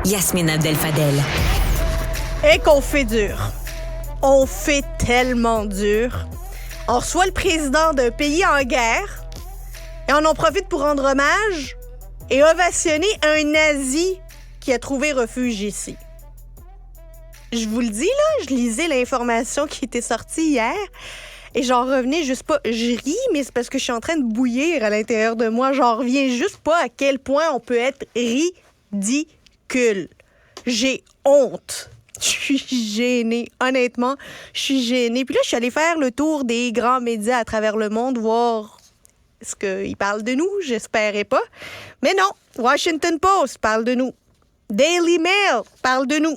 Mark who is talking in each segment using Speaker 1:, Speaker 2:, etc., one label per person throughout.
Speaker 1: Yasmine Abdel-Fadel.
Speaker 2: Et qu'on fait dur. On fait tellement dur. On reçoit le président d'un pays en guerre et on en profite pour rendre hommage et ovationner un nazi qui a trouvé refuge ici. Je vous le dis, là, je lisais l'information qui était sortie hier et j'en revenais juste pas. Je ris, mais c'est parce que je suis en train de bouillir à l'intérieur de moi. J'en reviens juste pas à quel point on peut être ridicule. J'ai honte. Je suis gênée. Honnêtement, je suis gênée. Puis là, je suis allée faire le tour des grands médias à travers le monde, voir est-ce qu'ils parlent de nous. J'espérais pas. Mais non, Washington Post parle de nous. Daily Mail parle de nous.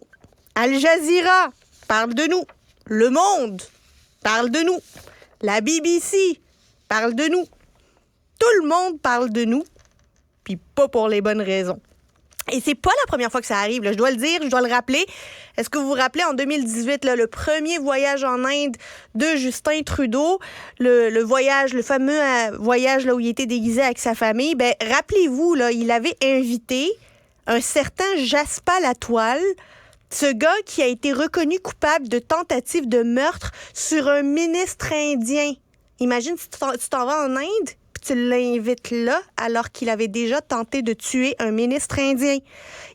Speaker 2: Al Jazeera parle de nous. Le Monde parle de nous. La BBC parle de nous. Tout le monde parle de nous, puis pas pour les bonnes raisons. Et c'est pas la première fois que ça arrive, là. Je dois le dire, je dois le rappeler. Est-ce que vous vous rappelez, en 2018, là, le premier voyage en Inde de Justin Trudeau, le fameux voyage là, où il était déguisé avec sa famille, ben rappelez-vous, là, il avait invité un certain Jasper Latoile, ce gars qui a été reconnu coupable de tentative de meurtre sur un ministre indien. Imagine si tu t'en vas en Inde, puis tu l'invites là, alors qu'il avait déjà tenté de tuer un ministre indien.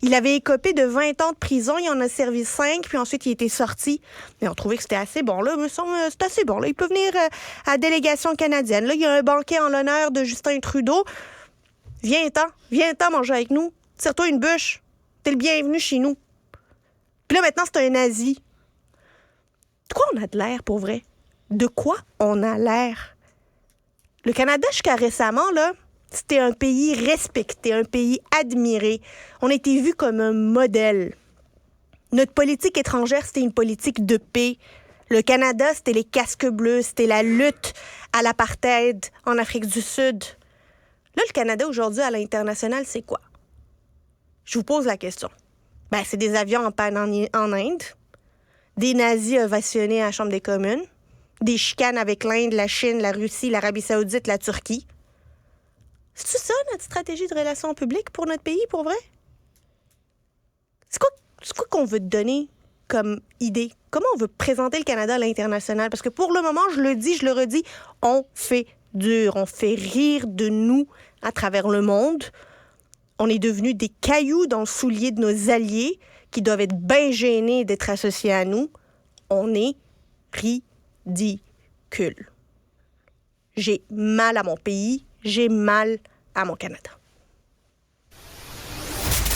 Speaker 2: Il avait écopé de 20 ans de prison, il en a servi 5, puis ensuite il était sorti. Mais on trouvait que c'était assez bon, là. Me semble, c'est assez bon, là. Il peut venir à la délégation canadienne. Là, il y a un banquet en l'honneur de Justin Trudeau. Viens-t'en manger avec nous. Tire-toi une bûche. T'es le bienvenu chez nous. Puis là, maintenant, c'est un nazi. De quoi on a de l'air, pour vrai? De quoi on a l'air? Le Canada, jusqu'à récemment, là, c'était un pays respecté, un pays admiré. On était vu comme un modèle. Notre politique étrangère, c'était une politique de paix. Le Canada, c'était les casques bleus, c'était la lutte à l'apartheid en Afrique du Sud. Là, le Canada, aujourd'hui, à l'international, c'est quoi? Je vous pose la question. Ben, c'est des avions en panne en Inde, des nazis ovationnés à la Chambre des communes, des chicanes avec l'Inde, la Chine, la Russie, l'Arabie saoudite, la Turquie. C'est-tu ça, notre stratégie de relations publiques pour notre pays, pour vrai? C'est quoi qu'on veut te donner comme idée? Comment on veut présenter le Canada à l'international? Parce que pour le moment, je le dis, je le redis, on fait dur, on fait rire de nous à travers le monde. On est devenus des cailloux dans le soulier de nos alliés qui doivent être bien gênés d'être associés à nous. On est ridicule. J'ai mal à mon pays, j'ai mal à mon Canada.